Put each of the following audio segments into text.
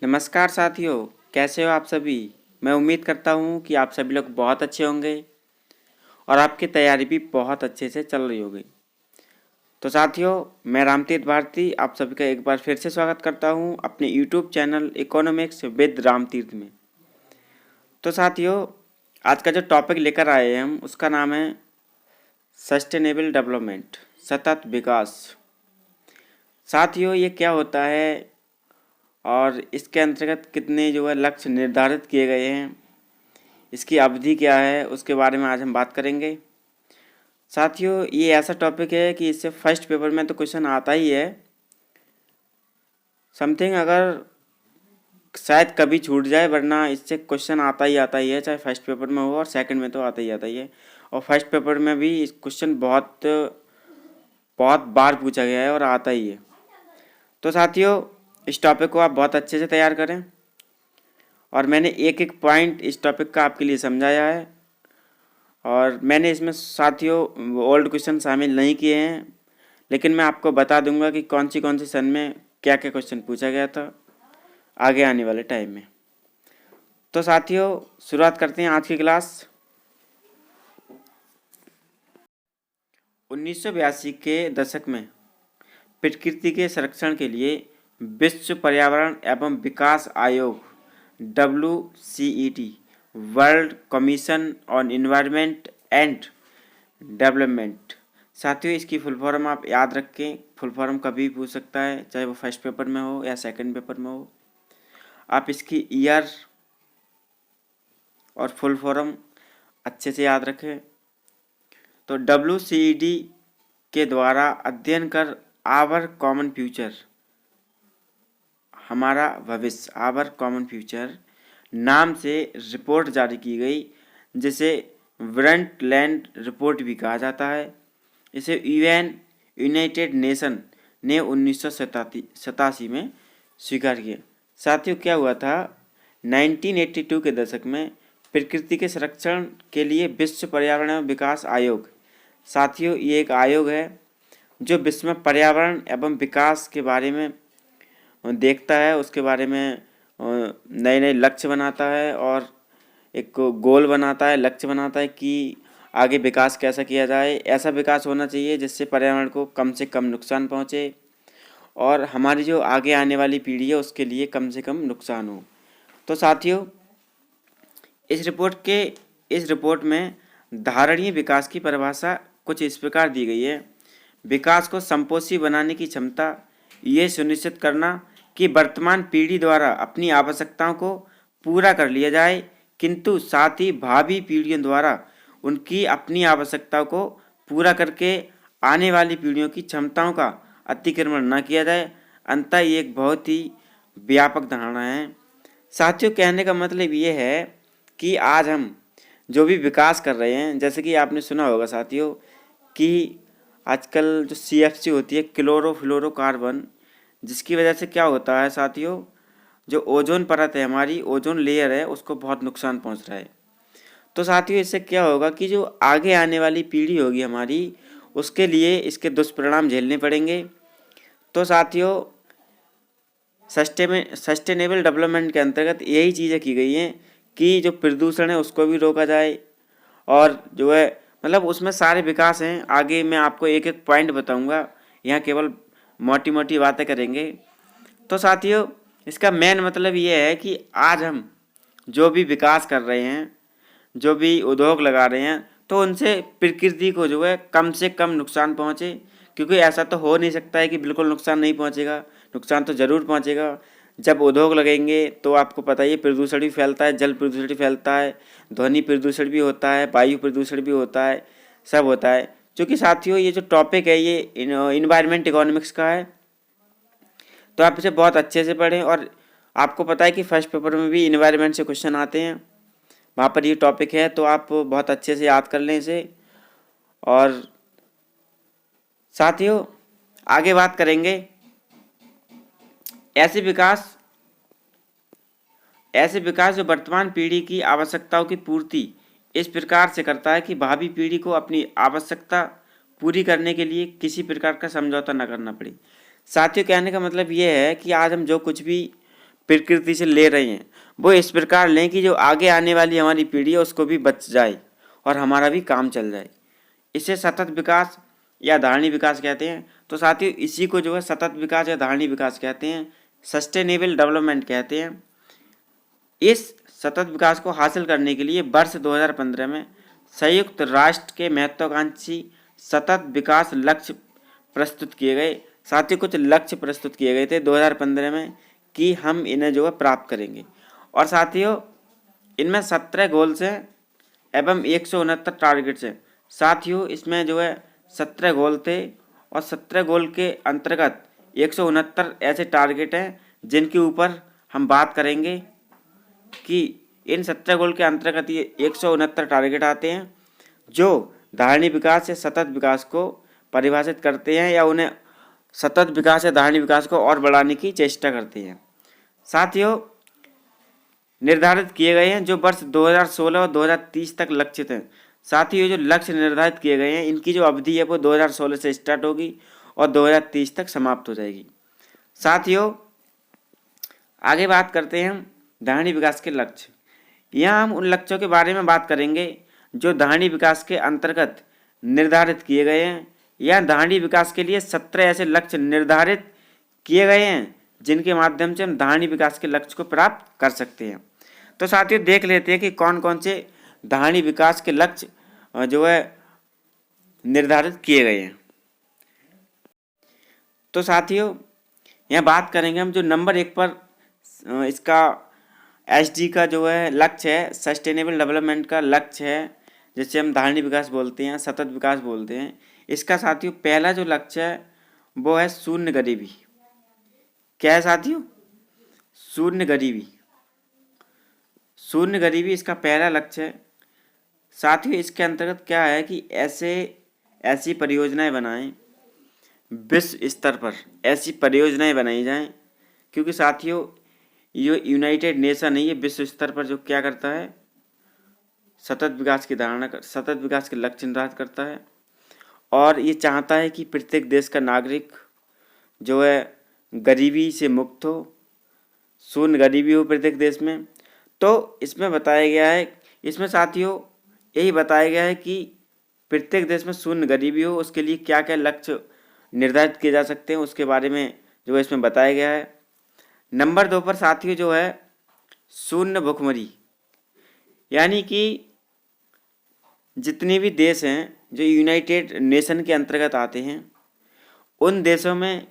नमस्कार साथियों, कैसे हो आप सभी। मैं उम्मीद करता हूँ कि आप सभी लोग बहुत अच्छे होंगे और आपकी तैयारी भी बहुत अच्छे से चल रही होगी। तो साथियों, मैं रामतीर्थ भारती आप सभी का एक बार फिर से स्वागत करता हूँ अपने YouTube channel economics with Ramtirth में। तो साथियों, आज का जो टॉपिक लेकर आए हैं हम, उसका नाम है सस्टेनेबल डेवलपमेंट, सतत विकास। साथियों, ये क्या होता है और इसके अंतर्गत कितने लक्ष्य निर्धारित किए गए हैं, इसकी अवधि क्या है, उसके बारे में आज हम बात करेंगे। साथियों, ये ऐसा टॉपिक है कि इससे फर्स्ट पेपर में तो क्वेश्चन आता ही है। समथिंग अगर शायद कभी छूट जाए, वरना इससे क्वेश्चन आता ही है, चाहे फर्स्ट पेपर में हो और सेकंड में तो आता ही है। और फर्स्ट पेपर में भी इस क्वेश्चन बहुत बहुत बार पूछा गया है और आता ही है। तो साथियों, इस टॉपिक को आप बहुत अच्छे से तैयार करें और मैंने एक एक पॉइंट इस टॉपिक का आपके लिए समझाया है। और मैंने इसमें साथियों ओल्ड क्वेश्चन शामिल नहीं किए हैं, लेकिन मैं आपको बता दूंगा कि कौन सी सन में क्या क्या क्वेश्चन पूछा गया था आगे आने वाले टाइम में। तो साथियों, शुरुआत करते हैं आज की क्लास। 1982 के दशक में प्रकृति के संरक्षण के लिए विश्व पर्यावरण एवं विकास आयोग WCET, world commission on environment and development. साथियों, इसकी फुल फॉर्म आप याद रखें, फुल फॉर्म कभी भी पूछ सकता है, चाहे वो फर्स्ट पेपर में हो या सेकंड पेपर में हो। आप इसकी ईयर और फुल फॉर्म अच्छे से याद रखें। तो WCED के द्वारा अध्ययन कर आवर कॉमन फ्यूचर, हमारा भविष्य, आवर कॉमन फ्यूचर नाम से रिपोर्ट जारी की गई, जिसे ब्रंटलैंड रिपोर्ट भी कहा जाता है। इसे यूनाइटेड नेशन ने 1987 में स्वीकार किया। साथियों, क्या हुआ था, 1982 के दशक में प्रकृति के संरक्षण के लिए विश्व पर्यावरण एवं विकास आयोग, साथियों ये एक आयोग है जो विश्व में पर्यावरण एवं विकास के बारे में देखता है, उसके बारे में नए नए लक्ष्य बनाता है और एक गोल बनाता है, लक्ष्य बनाता है कि आगे विकास कैसा किया जाए। ऐसा विकास होना चाहिए जिससे पर्यावरण को कम से कम नुकसान पहुँचे और हमारी जो आगे आने वाली पीढ़ी है उसके लिए कम से कम नुकसान हो। तो साथियों, इस रिपोर्ट में धारणीय विकास की परिभाषा कुछ इस प्रकार दी गई है। विकास को संपोषी बनाने की क्षमता, ये सुनिश्चित करना कि वर्तमान पीढ़ी द्वारा अपनी आवश्यकताओं को पूरा कर लिया जाए, किंतु साथ ही भावी पीढ़ियों द्वारा उनकी अपनी आवश्यकताओं को पूरा करके आने वाली पीढ़ियों की क्षमताओं का अतिक्रमण न किया जाए। अंततः ये एक बहुत ही व्यापक धारणा है। साथियों, कहने का मतलब ये है कि आज हम जो भी विकास कर रहे हैं, जैसे कि आपने सुना होगा साथियों कि आजकल जो CFC होती है, क्लोरोफ्लोरोकार्बन, जिसकी वजह से क्या होता है साथियों, जो ओजोन परत है, हमारी ओजोन लेयर है, उसको बहुत नुकसान पहुंच रहा है। तो साथियों, इससे क्या होगा कि जो आगे आने वाली पीढ़ी होगी हमारी, उसके लिए इसके दुष्परिणाम झेलने पड़ेंगे। तो साथियों, सस्टेनेबल डेवलपमेंट के अंतर्गत यही चीज़ें की गई हैं कि जो प्रदूषण है उसको भी रोका जाए और जो है मतलब उसमें सारे विकास हैं। आगे मैं आपको एक एक पॉइंट बताऊंगा, यहाँ केवल मोटी मोटी बातें करेंगे। तो साथियों, इसका मेन मतलब ये है कि आज हम जो भी विकास कर रहे हैं, जो भी उद्योग लगा रहे हैं, तो उनसे प्रकृति को जो है कम से कम नुकसान पहुँचे, क्योंकि ऐसा तो हो नहीं सकता है कि बिल्कुल नुकसान नहीं पहुँचेगा, नुकसान तो ज़रूर पहुँचेगा। जब उद्योग लगेंगे तो आपको पता ही है, प्रदूषण भी फैलता है, जल प्रदूषण भी फैलता है, ध्वनि प्रदूषण भी होता है, वायु प्रदूषण भी होता है, सब होता है। क्योंकि साथियों, ये जो टॉपिक है ये इन्वायरमेंट इकोनॉमिक्स का है, तो आप इसे बहुत अच्छे से पढ़ें। और आपको पता है कि फर्स्ट पेपर में भी इन्वायरमेंट से क्वेश्चन आते हैं, वहाँ पर ये टॉपिक है, तो आप बहुत अच्छे से याद कर लें इसे। और साथियों, आगे बात करेंगे ऐसे विकास जो वर्तमान पीढ़ी की आवश्यकताओं की पूर्ति इस प्रकार से करता है कि भावी पीढ़ी को अपनी आवश्यकता पूरी करने के लिए किसी प्रकार का समझौता न करना पड़े। साथियों, कहने का मतलब ये है कि आज हम जो कुछ भी प्रकृति से ले रहे हैं वो इस प्रकार लें कि जो आगे आने वाली हमारी पीढ़ी है उसको भी बच जाए और हमारा भी काम चल जाए। इसे सतत विकास या धारणीय विकास कहते हैं। तो साथियों इसी को जो है सतत विकास या धारणीय विकास कहते हैं, सस्टेनेबल डेवलपमेंट कहते हैं। इस सतत विकास को हासिल करने के लिए वर्ष 2015 में संयुक्त राष्ट्र के महत्वाकांक्षी सतत विकास लक्ष्य प्रस्तुत किए गए। साथ ही कुछ लक्ष्य प्रस्तुत किए गए थे 2015 में कि हम इन्हें जो है प्राप्त करेंगे। और साथियों इनमें 17 गोल्स हैं एवं 169 टारगेट्स हैं। साथियों इसमें जो है 17 गोल थे और 17 गोल के अंतर्गत 169 ऐसे टारगेट हैं जिनके ऊपर हम बात करेंगे कि इन 17 गोल के अंतर्गत ये 169 टारगेट आते हैं जो धारणीय विकास या सतत विकास को परिभाषित करते हैं या उन्हें सतत विकास या धारणीय विकास को और बढ़ाने की चेष्टा करते हैं। साथियों निर्धारित किए गए हैं जो वर्ष 2016 और 2030 तक लक्षित हैं। साथ ही ये जो लक्ष्य निर्धारित किए गए हैं इनकी जो अवधि है वो 2016 से स्टार्ट होगी और 2030 तक समाप्त हो जाएगी। साथियों आगे बात करते हैं हम धारणीय विकास के लक्ष्य। यहाँ हम उन लक्ष्यों के बारे में बात करेंगे जो धारणीय विकास के अंतर्गत निर्धारित किए गए हैं या धारणीय विकास के लिए 17 ऐसे लक्ष्य निर्धारित किए गए हैं जिनके माध्यम से हम धारणीय विकास के लक्ष्य को प्राप्त कर सकते हैं। तो साथियों देख लेते हैं कि कौन कौन से धारणीय विकास के लक्ष्य जो है निर्धारित किए गए हैं। तो साथियों यहाँ बात करेंगे हम जो नंबर 1 पर इसका एसडी का जो है लक्ष्य है, सस्टेनेबल डेवलपमेंट का लक्ष्य है, जिसे हम धारणीय विकास बोलते हैं, सतत विकास बोलते हैं। इसका साथियों पहला जो लक्ष्य है वो है शून्य गरीबी। क्या है साथियों? शून्य गरीबी। शून्य गरीबी इसका पहला लक्ष्य है। साथियों इसके अंतर्गत क्या है कि ऐसी परियोजनाएं बनाएं, विश्व स्तर पर ऐसी परियोजनाएं बनाई जाएं, क्योंकि साथियों ये यूनाइटेड नेशन है, ये विश्व स्तर पर जो क्या करता है सतत विकास की धारणा, सतत विकास के लक्ष्य निर्धारित करता है और ये चाहता है कि प्रत्येक देश का नागरिक जो है गरीबी से मुक्त हो, शून्य गरीबी हो प्रत्येक देश में। तो इसमें बताया गया है, इसमें साथियों यही बताया गया है कि प्रत्येक देश में शून्य गरीबी हो, उसके लिए क्या क्या लक्ष्य निर्धारित किए जा सकते हैं उसके बारे में जो है इसमें बताया गया है। नंबर 2 पर साथियों जो है शून्य भुखमरी, यानी कि जितने भी देश हैं जो यूनाइटेड नेशन के अंतर्गत आते हैं उन देशों में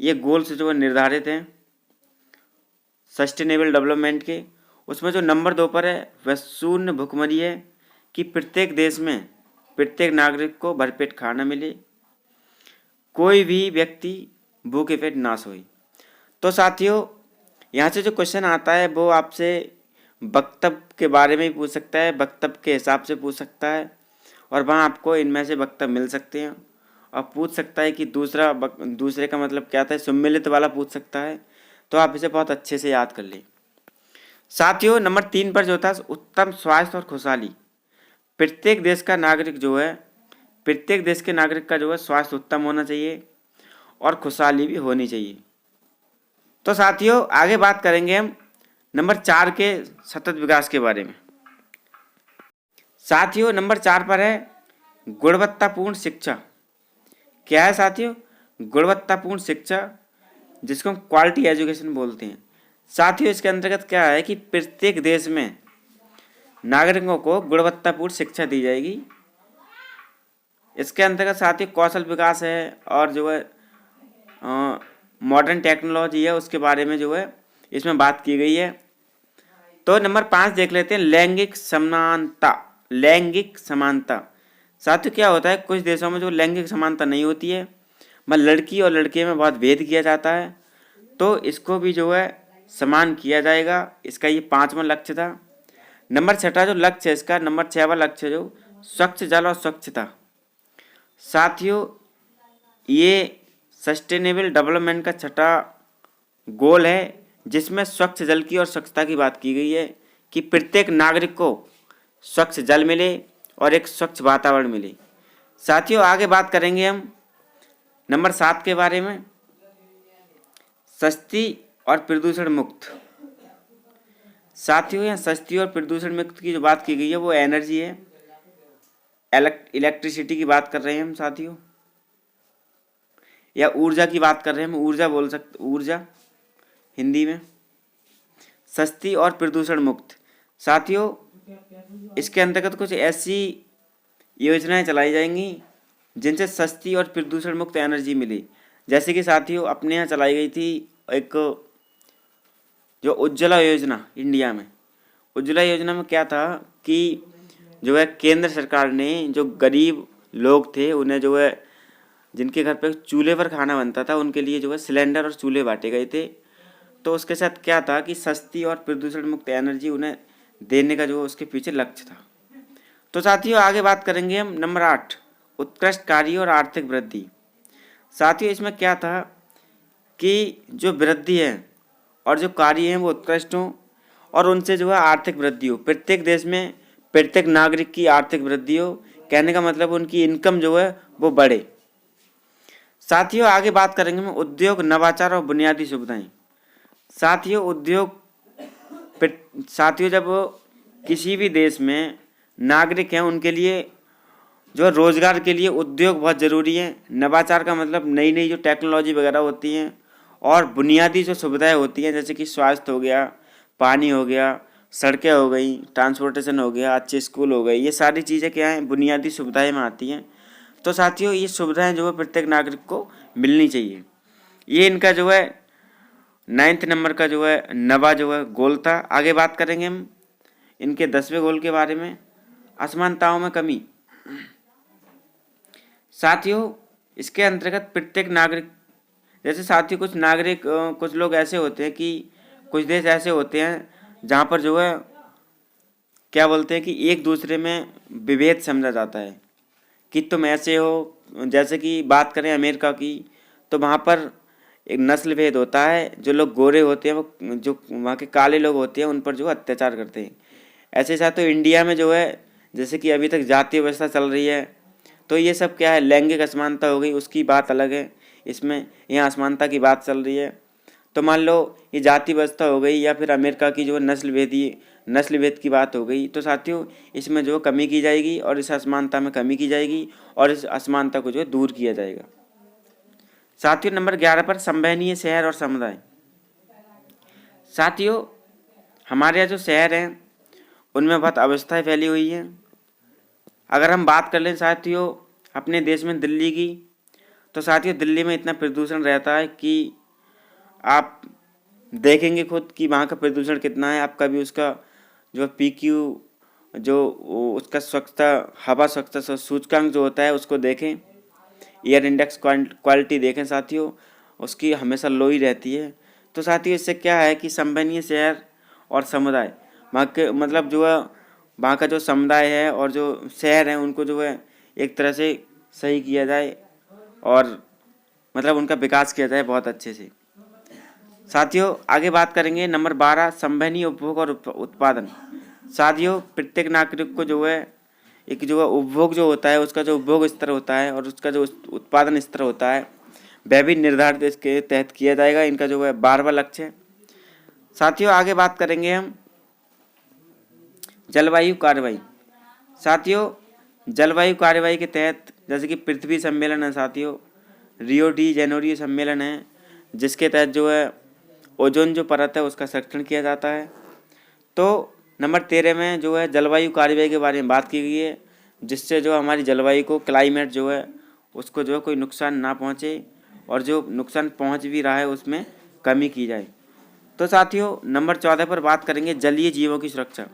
ये गोल्स जो है निर्धारित हैं सस्टेनेबल डेवलपमेंट के। उसमें जो नंबर 2 पर है वह शून्य भुखमरी है कि प्रत्येक देश में प्रत्येक नागरिक को भरपेट खाना मिले, कोई भी व्यक्ति भूखे पेट ना सोए। तो साथियों यहाँ से जो क्वेश्चन आता है वो आपसे वक्तव्य के बारे में भी पूछ सकता है, वक्तव्य के हिसाब से पूछ सकता है और वहाँ आपको इनमें से वक्तव्य मिल सकते हैं। और पूछ सकता है कि दूसरे का मतलब क्या था, सम्मिलित वाला पूछ सकता है। तो आप इसे बहुत अच्छे से याद कर लें। साथियों नंबर 3 पर जो था उत्तम स्वास्थ्य और खुशहाली। प्रत्येक देश का नागरिक जो है, प्रत्येक देश के नागरिक का जो है स्वास्थ्य उत्तम होना चाहिए और खुशहाली भी होनी चाहिए। तो साथियों आगे बात करेंगे हम नंबर 4 के सतत विकास के बारे में। साथियों नंबर 4 पर है गुणवत्तापूर्ण शिक्षा। क्या है साथियों? गुणवत्तापूर्ण शिक्षा, जिसको हम क्वालिटी एजुकेशन बोलते हैं। साथियों इसके अंतर्गत क्या है कि प्रत्येक देश में नागरिकों को गुणवत्तापूर्ण शिक्षा दी जाएगी। इसके अंतर्गत साथियों कौशल विकास है और जो है मॉडर्न टेक्नोलॉजी है उसके बारे में जो है इसमें बात की गई है। तो नंबर 5 देख लेते हैं लैंगिक समानता। लैंगिक समानता साथियों क्या होता है, कुछ देशों में जो लैंगिक समानता नहीं होती है, मतलब लड़की और लड़के में बहुत भेद किया जाता है, तो इसको भी जो है समान किया जाएगा। इसका ये 5वां लक्ष्य था। नंबर 6 जो लक्ष्य है इसका, नंबर 6वां लक्ष्य जो स्वच्छ जल और स्वच्छता। साथियों ये सस्टेनेबल डेवलपमेंट का 6वां गोल है जिसमें स्वच्छ जल की और स्वच्छता की बात की गई है कि प्रत्येक नागरिक को स्वच्छ जल मिले और एक स्वच्छ वातावरण मिले। साथियों आगे बात करेंगे हम नंबर 7 के बारे में, सस्ती और प्रदूषण मुक्त। साथियों यहाँ सस्ती और प्रदूषण मुक्त की जो बात की गई है वो एनर्जी है, इलेक्ट्रिसिटी की बात कर रहे हैं हम साथियों, या ऊर्जा की बात कर रहे हैं हम, ऊर्जा बोल सकते, ऊर्जा हिंदी में। सस्ती और प्रदूषण मुक्त साथियों, इसके अंतर्गत कुछ ऐसी योजनाएं चलाई जाएंगी जिनसे सस्ती और प्रदूषण मुक्त एनर्जी मिली। जैसे कि साथियों अपने यहाँ चलाई गई थी एक जो उज्ज्वला योजना इंडिया में। उज्ज्वला योजना में क्या था कि जो है केंद्र सरकार ने जो गरीब लोग थे उन्हें जो है जिनके घर पे चूल्हे पर खाना बनता था उनके लिए जो है सिलेंडर और चूल्हे बांटे गए थे। तो उसके साथ क्या था कि सस्ती और प्रदूषण मुक्त एनर्जी उन्हें देने का जो उसके पीछे लक्ष्य था। तो साथियों आगे बात करेंगे हम नंबर 8, उत्कृष्ट कार्य और आर्थिक वृद्धि। साथियों इसमें क्या था कि जो वृद्धि है और जो कार्य हैं वो उत्कृष्ट हों और उनसे जो है आर्थिक वृद्धि हो। प्रत्येक देश में प्रत्येक नागरिक की आर्थिक वृद्धि हो, कहने का मतलब उनकी इनकम जो है वो बढ़े। साथियों आगे बात करेंगे हम उद्योग, नवाचार और बुनियादी सुविधाएं। साथियों उद्योग, साथियों जब किसी भी देश में नागरिक हैं उनके लिए जो रोजगार के लिए उद्योग बहुत ज़रूरी है। नवाचार का मतलब नई नई जो टेक्नोलॉजी वगैरह होती हैं और बुनियादी जो सुविधाएं होती हैं जैसे कि स्वास्थ्य हो गया, पानी हो गया, सड़कें हो गई, ट्रांसपोर्टेशन हो गया, अच्छे स्कूल हो गए, ये सारी चीज़ें क्या हैं बुनियादी सुविधाएं में आती हैं। तो साथियों ये सुविधाएं जो है प्रत्येक नागरिक को मिलनी चाहिए। ये इनका जो है 9th नंबर का जो है नवा जो है गोल था। आगे बात करेंगे हम इनके 10वें गोल के बारे में, असमानताओं में कमी। साथियों इसके अंतर्गत प्रत्येक नागरिक, जैसे साथियों कुछ नागरिक कुछ लोग ऐसे होते हैं कि कुछ देश ऐसे होते हैं जहाँ पर जो है क्या बोलते हैं कि एक दूसरे में विभेद समझा जाता है कि तुम ऐसे हो। जैसे कि बात करें अमेरिका की तो वहाँ पर एक नस्ल भेद होता है, जो लोग गोरे होते हैं वो जो वहाँ के काले लोग होते हैं उन पर जो अत्याचार करते हैं। ऐसे साथ तो इंडिया में जो है जैसे कि अभी तक जातीय व्यवस्था चल रही है, तो ये सब क्या है लैंगिक असमानता हो गई, उसकी बात अलग है। इसमें यहाँ असमानता की बात चल रही है। तो मान लो ये जाति व्यवस्था हो गई या फिर अमेरिका की जो नस्ल भेद की बात हो गई। तो साथियों इसमें जो कमी की जाएगी और इस असमानता में कमी की जाएगी और इस असमानता को जो है दूर किया जाएगा। साथियों नंबर 11 पर संवहनीय शहर और समुदाय। साथियों हमारे यहाँ जो शहर हैं उनमें बहुत अव्यवस्थाएं फैली हुई हैं। अगर हम बात कर लें साथियों अपने देश में दिल्ली की, तो साथियों दिल्ली में इतना प्रदूषण रहता है कि आप देखेंगे खुद कि वहाँ का प्रदूषण कितना है। आप कभी उसका जो PQ जो उसका स्वच्छता, हवा स्वच्छता सूचकांक जो होता है उसको देखें, एयर इंडेक्स क्वालिटी देखें साथियों, उसकी हमेशा लो ही रहती है। तो साथियों इससे क्या है कि संवहनीय शहर और समुदाय, वहाँ के मतलब जो है वहाँ का जो समुदाय है और जो शहर है उनको जो है एक तरह से सही किया जाए और मतलब उनका विकास किया जाए बहुत अच्छे से। साथियों आगे बात करेंगे नंबर 12 संवहनीय उपभोग और उत्पादन। साथियों प्रत्येक नागरिक को जो है एक जो है उपभोग जो होता है उसका जो उपभोग स्तर होता है और उसका जो उत्पादन स्तर होता है वह भी निर्धारित इसके तहत किया जाएगा। इनका जो है 12वां लक्ष्य है। साथियों आगे बात करेंगे हम जलवायु कार्रवाई। साथियों जलवायु कार्रवाई के तहत जैसे कि पृथ्वी सम्मेलन है साथियों, रियो डी जेनेरियो सम्मेलन है, जिसके तहत जो है ओजोन जो परत है उसका संरक्षण किया जाता है। तो नंबर 13 में जो है जलवायु कार्रवाई के बारे में बात की गई है, जिससे जो हमारी जलवायु को क्लाइमेट जो है उसको जो है कोई नुकसान ना पहुँचे और जो नुकसान पहुँच भी रहा है उसमें कमी की जाए। तो साथियों नंबर 14 पर बात करेंगे जलीय जीवों की सुरक्षा।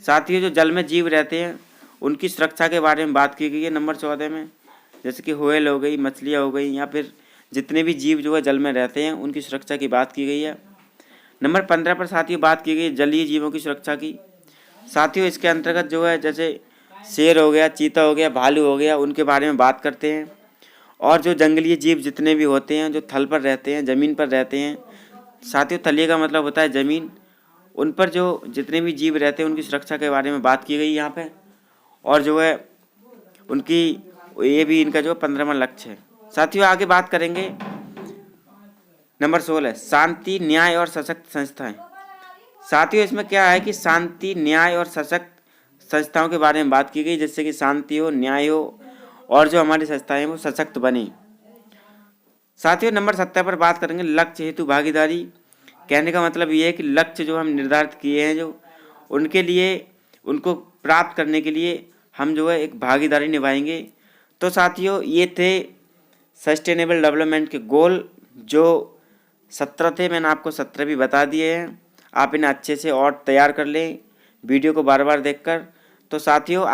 साथियों जो जल में जीव रहते हैं उनकी सुरक्षा के बारे में बात की गई है नंबर 14 में, जैसे कि व्हेल हो गई, मछलियाँ हो गई या फिर जितने भी जीव जो है जल में रहते हैं उनकी सुरक्षा की बात की गई है। नंबर 15 पर साथियों बात की गई जलीय जीवों की सुरक्षा की। साथियों इसके अंतर्गत जो है जैसे शेर हो गया, चीता हो गया, भालू हो गया, उनके बारे में बात करते हैं। और जो जंगली जीव जितने भी होते हैं जो थल पर रहते हैं, ज़मीन पर रहते हैं, साथियों तलीय का मतलब होता है ज़मीन, उन पर जो जितने भी जीव रहते हैं उनकी सुरक्षा के बारे में बात की गई यहाँ पे। और जो है उनकी ये भी इनका जो 15वां लक्ष्य है। साथियों आगे बात करेंगे नंबर 16 शांति, न्याय और सशक्त संस्थाएं। साथियों इसमें क्या है कि शांति, न्याय और सशक्त संस्थाओं के बारे में बात की गई, जिससे कि शांति हो, न्याय हो और जो हमारी संस्थाएं हैं वो सशक्त बने। साथियों नंबर 70 पर बात करेंगे लक्ष्य हेतु भागीदारी। कहने का मतलब ये है कि लक्ष्य जो हम निर्धारित किए हैं जो उनके लिए, उनको प्राप्त करने के लिए हम जो है एक भागीदारी निभाएंगे। तो साथियों ये थे सस्टेनेबल डेवलपमेंट के गोल, जो 17 थे, मैंने आपको 17 भी बता दिए हैं। आप इन्हें अच्छे से और तैयार कर लें वीडियो को बार बार देखकर। तो साथियों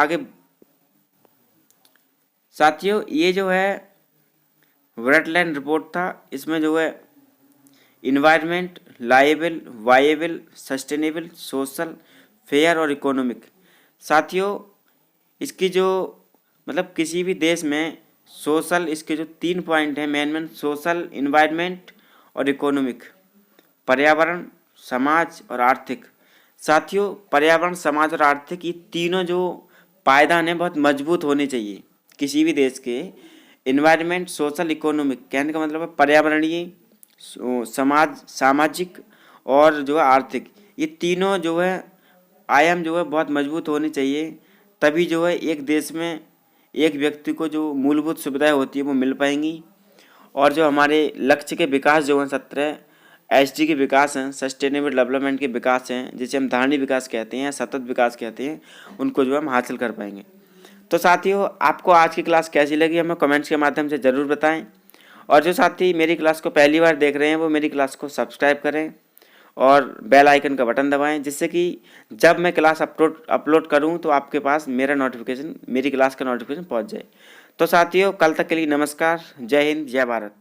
ये जो है वेटलैंड रिपोर्ट था, इसमें जो है environment, liable, viable, sustainable, social, fair और इकोनॉमिक। साथियों इसकी जो मतलब किसी भी देश में सोशल, इसके जो 3 पॉइंट हैं मेन सोशल, इन्वायरमेंट और इकोनॉमिक, पर्यावरण, समाज और आर्थिक। साथियों पर्यावरण, समाज और आर्थिक ये तीनों जो पायदान हैं बहुत मजबूत होने चाहिए किसी भी देश के। इन्वायरमेंट, सोशल, इकोनॉमिक कहने का मतलब है पर्यावरणीय, सामाजिक और जो है आर्थिक, ये तीनों जो है आयाम जो है बहुत मजबूत होने चाहिए। तभी जो है एक देश में एक व्यक्ति को जो मूलभूत सुविधाएं होती है वो मिल पाएंगी। और जो हमारे लक्ष्य के विकास जो हैं 17 एसडी के विकास हैं, सस्टेनेबल डेवलपमेंट के विकास हैं, जिसे हम धारणीय विकास कहते हैं, सतत विकास कहते हैं, उनको जो हम हासिल कर पाएंगे। तो साथियों आपको आज की क्लास कैसी लगी हमें कमेंट्स के माध्यम से ज़रूर बताएं। और जो साथी मेरी क्लास को पहली बार देख रहे हैं वो मेरी क्लास को सब्सक्राइब करें और बेल आइकन का बटन दबाएं, जिससे कि जब मैं क्लास अपलोड करूं तो आपके पास मेरी क्लास का नोटिफिकेशन पहुंच जाए। तो साथियों कल तक के लिए नमस्कार, जय हिंद, जय भारत।